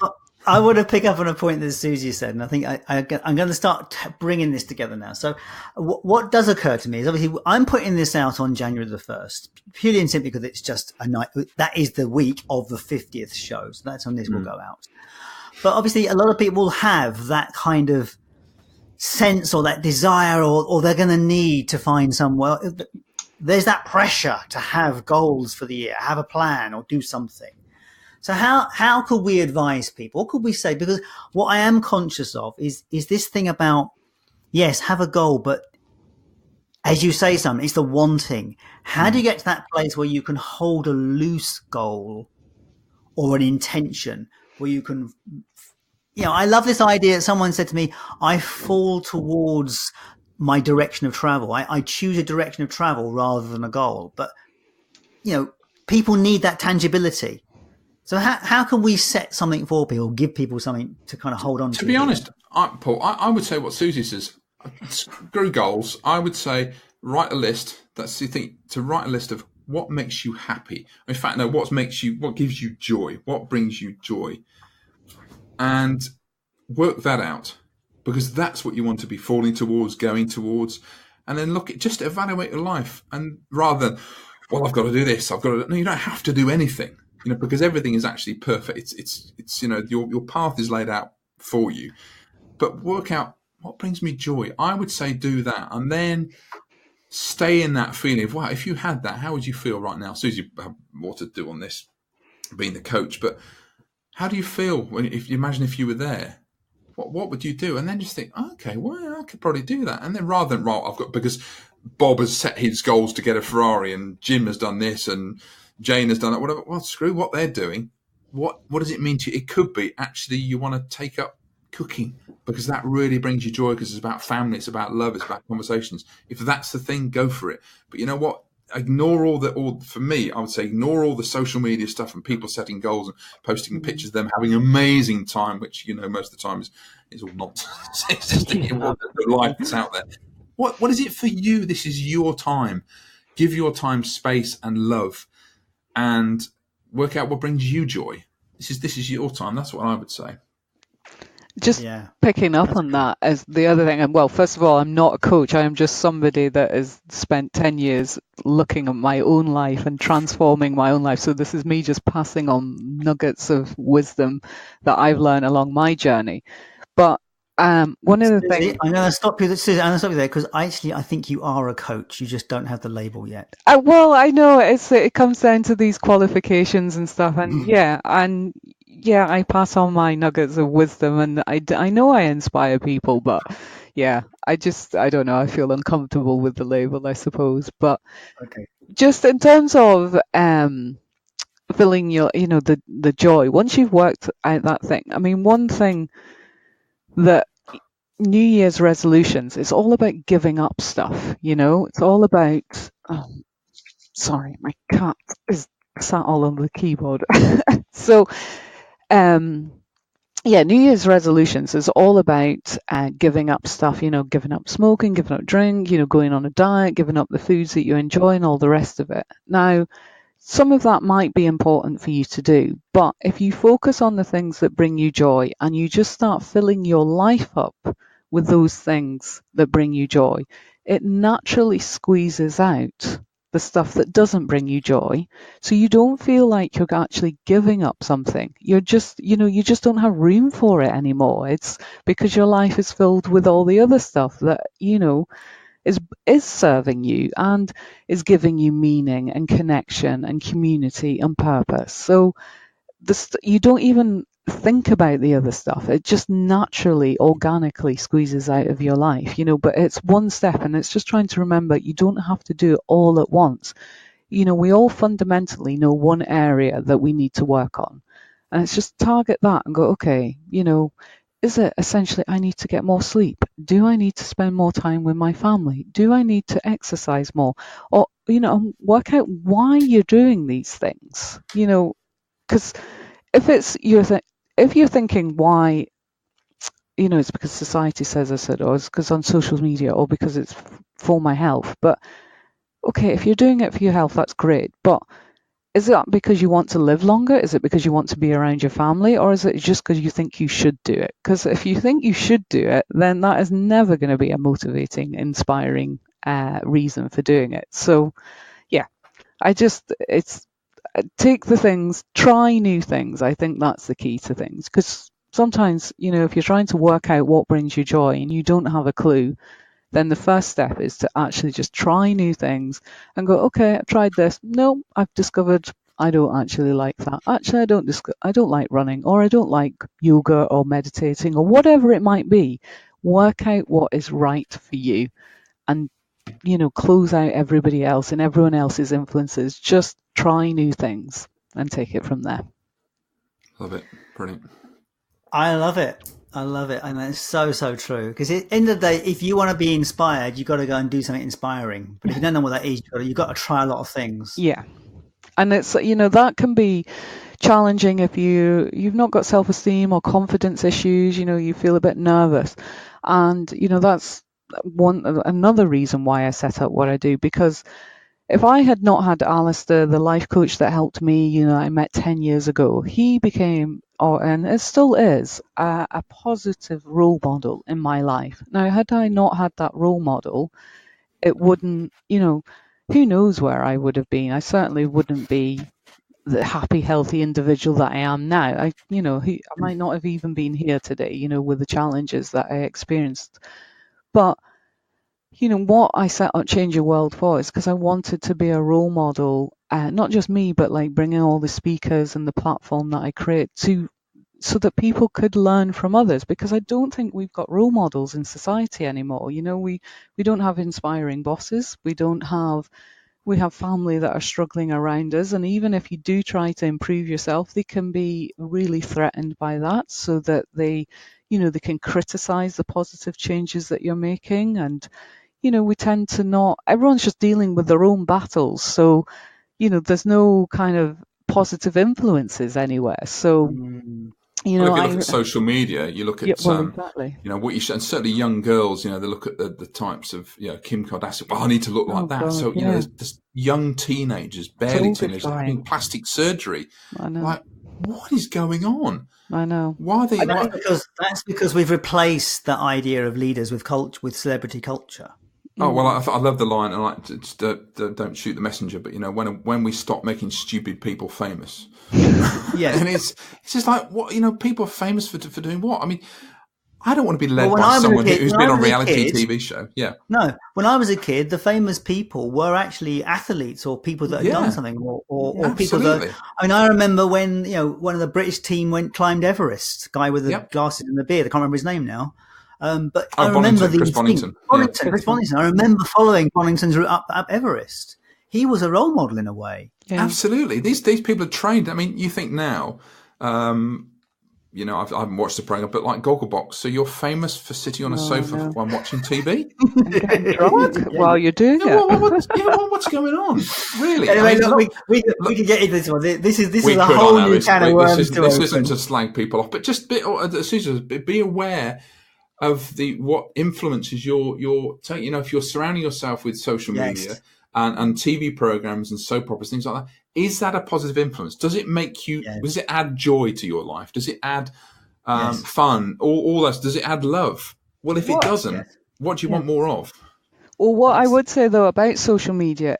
I want to pick up on a point that Susie said, and I think I'm going to start bringing this together now. So what does occur to me is, obviously I'm putting this out on January the 1st, purely and simply because it's just a night. That is the week of the 50th show. So that's when this will go out. But obviously a lot of people have that kind of sense or that desire, or they're going to need to find somewhere. There's that pressure to have goals for the year, have a plan or do something. So how could we advise people? What could we say? Because what I am conscious of is this thing about, yes, have a goal, but as you say, something, it's the wanting. How do you get to that place where you can hold a loose goal or an intention where you can, I love this idea. Someone said to me, I fall towards my direction of travel. I choose a direction of travel rather than a goal. But, people need that tangibility. So how can we set something for people, give people something to kind of hold on to? To be honest, Paul, I would say what Susie says, screw goals. I would say write a list. That's the thing, to write a list of what makes you happy. In fact, no, what gives you joy, what brings you joy. And work that out, because that's what you want to be falling towards, going towards. And then just evaluate your life. And rather than, well, I've got to do this, no, you don't have to do anything. Because everything is actually perfect. It's your path is laid out for you, but work out what brings me joy. I would say do that, and then stay in that feeling of, wow, if you had that, how would you feel right now? Susie have more to do on this, being the coach, but how do you feel if you imagine if you were there? What would you do? And then just think, okay, well, I could probably do that. And then rather than, because Bob has set his goals to get a Ferrari, and Jim has done this, and Jane has done that, whatever. Well, screw what they're doing. What does it mean to you? It could be actually you want to take up cooking, because that really brings you joy, because it's about family, it's about love, it's about conversations. If that's the thing, go for it. But you know what? For me, I would say ignore all the social media stuff and people setting goals and posting pictures of them having an amazing time, which, most of the time is all nonsense. It's just thinking what the life that's out there. What is it for you? This is your time. Give your time space and love, and work out what brings you joy. This is your time. That's what I would say. Just picking up on that as the other thing. And well, first of all, I'm not a coach. I am just somebody that has spent 10 years looking at my own life and transforming my own life. So this is me just passing on nuggets of wisdom that I've learned along my journey. But one of the things... I'm going to stop you there, because I think you are a coach. You just don't have the label yet. Well, I know it comes down to these qualifications and stuff. And I pass on my nuggets of wisdom, and I know I inspire people, but I don't know. I feel uncomfortable with the label, I suppose. But just in terms of filling your, the joy, once you've worked out that thing, I mean, one thing that New Year's resolutions, it's all about giving up stuff, it's all about, sorry, my cat is sat all on the keyboard. So, New Year's resolutions is all about giving up stuff, giving up smoking, giving up drink, going on a diet, giving up the foods that you enjoy and all the rest of it. Now, some of that might be important for you to do, but if you focus on the things that bring you joy and you just start filling your life up with those things that bring you joy, it naturally squeezes out the stuff that doesn't bring you joy. So you don't feel like you're actually giving up something. You're just, you just don't have room for it anymore. It's because your life is filled with all the other stuff that, is serving you and is giving you meaning and connection and community and purpose. So you don't even think about the other stuff. It just naturally, organically squeezes out of your life, but it's one step, and it's just trying to remember you don't have to do it all at once. We all fundamentally know one area that we need to work on, and it's just target that and go, okay, is it essentially I need to get more sleep? Do I need to spend more time with my family? Do I need to exercise more? Or, work out why you're doing these things, because if you're thinking why, it's because society says I said, or it's because on social media, or because it's for my health. But okay, if you're doing it for your health, that's great. But is it because you want to live longer? Is it because you want to be around your family? Or is it just because you think you should do it? Because if you think you should do it, then that is never going to be a motivating, inspiring reason for doing it. So, take the things, try new things. I think that's the key to things. Because sometimes, if you're trying to work out what brings you joy and you don't have a clue, then the first step is to actually just try new things and go, okay, I've tried this. No, I've discovered I don't actually like that. Actually, I don't like running, or I don't like yoga or meditating or whatever it might be. Work out what is right for you and, close out everybody else and everyone else's influences. Just try new things and take it from there. Love it. Brilliant. I love it. And it's so, so true. Because at the end of the day, if you want to be inspired, you've got to go and do something inspiring. But if you don't know what that is, you've got to try a lot of things. Yeah. And it's, that can be challenging if you've not got self-esteem or confidence issues, you feel a bit nervous. And, that's another reason why I set up what I do, because if I had not had Alistair, the life coach that helped me, I met 10 years ago, he became, and it still is, a positive role model in my life. Now, had I not had that role model, it wouldn't, who knows where I would have been. I certainly wouldn't be the happy, healthy individual that I am now. I might not have even been here today, with the challenges that I experienced. But what I set up Change Your World for is because I wanted to be a role model, not just me, but like bringing all the speakers and the platform that I create so that people could learn from others, because I don't think we've got role models in society anymore. We don't have inspiring bosses. We have family that are struggling around us. And even if you do try to improve yourself, they can be really threatened by that, so that they they can criticize the positive changes that you're making. And, we tend to not, everyone's just dealing with their own battles. So, there's no kind of positive influences anywhere. So, Well, if you look at social media, you look at exactly. What you should, and certainly young girls, they look at the types of Kim Kardashian. Well, I need to look like that. God, So there's young teenagers, barely teenagers, having plastic surgery. I know. Like, what is going on? I know. Why are they? That's because we've replaced the idea of leaders with celebrity culture. Oh well, I love the line, and like, don't shoot the messenger. But when we stop making stupid people famous, and it's just like, what, people are famous for doing what? I mean, I don't want to be led by someone who's been on a reality TV show. Yeah. No, when I was a kid, the famous people were actually athletes or people that had done something, or people that. I mean, I remember when one of the British team climbed Everest. Guy with the glasses and the beard. I can't remember his name now. But I remember Chris Bonington. Chris Bonington. I remember following Bonington's route up Everest. He was a role model in a way. Yeah. Absolutely. These people are trained. I mean, you think now, I haven't watched the program, but like Gogglebox. So you're famous for sitting on a sofa while watching TV? While you're doing it. What's going on? Really? Anyway, we can get into this one. This is a whole new can of worms to open. This isn't to slag people off, but just Susan, be aware of what influences your if you're surrounding yourself with social media and TV programs and soap operas, things like that, is that a positive influence? Does it make you does it add joy to your life? Does it add fun? All that? Does it add love? Well, if it doesn't, what do you want more of? Well, what I would say though about social media,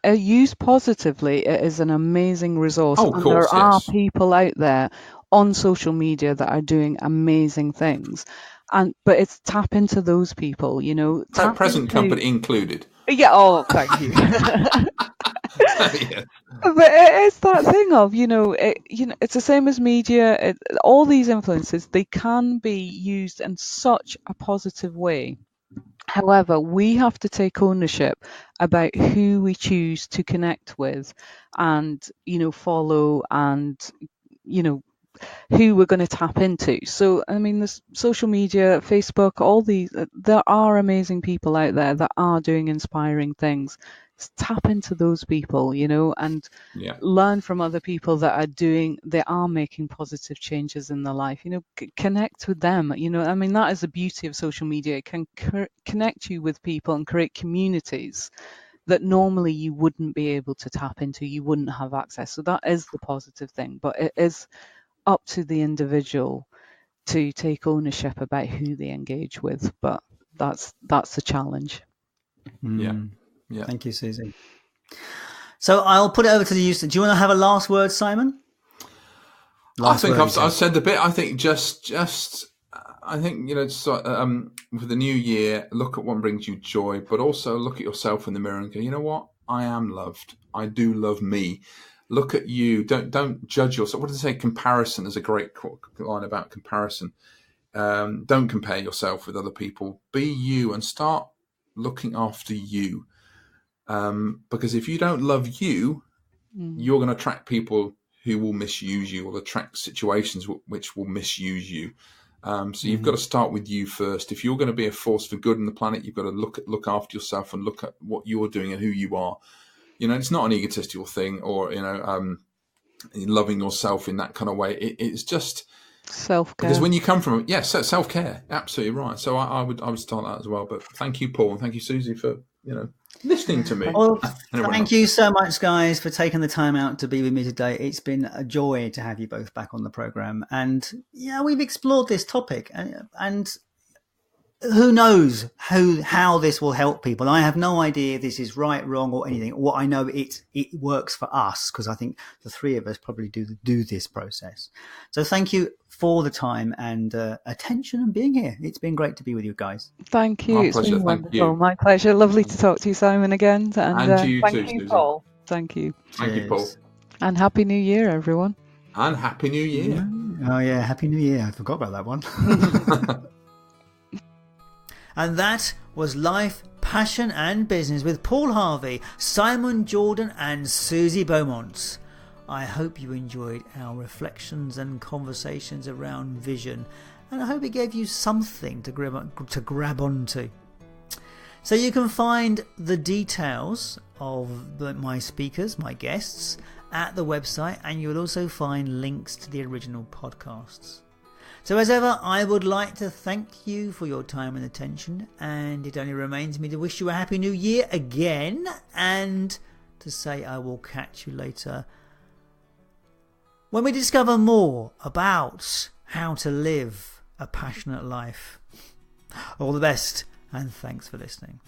used positively, it is an amazing resource. Oh, of course, there are people out there on social media that are doing amazing things, but it's tap into those people, Present company included. Yeah. Oh, thank you. But it is that thing of it's the same as media. All these influences, they can be used in such a positive way. However, we have to take ownership about who we choose to connect with and follow and who we're going to tap into. So, I mean, there's social media, Facebook, all these, there are amazing people out there that are doing inspiring things. Just tap into those people, and learn from other people that are making positive changes in their life, connect with them, I mean, that is the beauty of social media. It can connect you with people and create communities that normally you wouldn't be able to tap into, you wouldn't have access. So that is the positive thing, but it is up to the individual to take ownership about who they engage with. But that's the challenge. Yeah. Thank you, Susie. So I'll put it over to the user. Do you want to have a last word, Simon? I think I've said the bit. I think I think for the new year, look at what brings you joy, but also look at yourself in the mirror and go, you know what? I am loved. I do love me. Look at you. Don't judge yourself. What does it say? Comparison is a great line about comparison. Don't compare yourself with other people. Be you and start looking after you. Because if you don't love you, you're going to attract people who will misuse you, or attract situations which will misuse you. So you've got to start with you first. If you're going to be a force for good on the planet, you've got to look after yourself and look at what you're doing and who you are. It's not an egotistical thing, or loving yourself in that kind of way. It's just self-care. Because when you come from self-care, absolutely right. So I would start that as well. But thank you, Paul, and thank you, Susie, for listening to me. Well, thank you so much, guys, for taking the time out to be with me today. It's been a joy to have you both back on the program, and we've explored this topic, and who knows how this will help people. I have no idea if this is right, wrong, or anything. What I know, it works for us, because I think the three of us probably do this process. So thank you for the time and attention and being here. It's been great to be with you guys. Thank you. It's been wonderful. My pleasure. Lovely to talk to you, Simon, again. And you thank too, you, Susan. Paul. Thank you. Thank you, Paul. And Happy New Year, everyone. And Happy New Year. Oh, yeah. Happy New Year. I forgot about that one. And that was Life, Passion and Business with Paul Harvey, Simon Jordan and Susie Beaumont. I hope you enjoyed our reflections and conversations around vision, and I hope it gave you something to grab onto. So you can find the details of my speakers, my guests, at the website, and you'll also find links to the original podcasts. So as ever, I would like to thank you for your time and attention, and it only remains me to wish you a happy new year again, and to say I will catch you later when we discover more about how to live a passionate life. All the best, and thanks for listening.